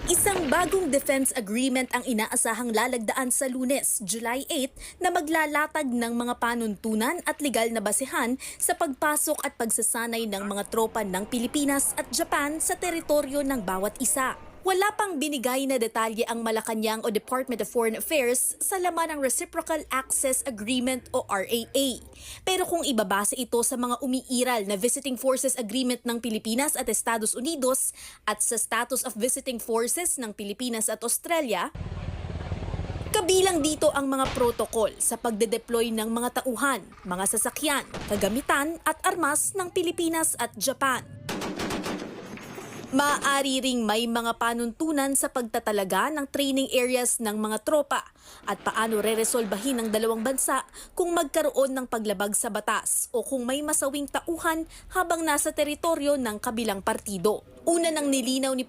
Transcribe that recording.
Isang bagong defense agreement ang inaasahang lalagdaan sa Lunes, July 8 na maglalatag ng mga panuntunan at legal na basehan sa pagpasok at pagsasanay ng mga tropa ng Pilipinas at Japan sa teritoryo ng bawat isa. Wala pang binigay na detalye ang Malacanang o Department of Foreign Affairs sa laman ng Reciprocal Access Agreement o RAA. Pero kung ibabase ito sa mga umiiral na Visiting Forces Agreement ng Pilipinas at Estados Unidos at sa Status of Visiting Forces ng Pilipinas at Australia, kabilang dito ang mga protokol sa pagde-deploy ng mga tauhan, mga sasakyan, kagamitan at armas ng Pilipinas at Japan. Maaari ring may mga panuntunan sa pagtatalaga ng training areas ng mga tropa at paano reresolbahin ng dalawang bansa kung magkaroon ng paglabag sa batas o kung may masawing tauhan habang nasa teritoryo ng kabilang partido. Una nang nilinaw ni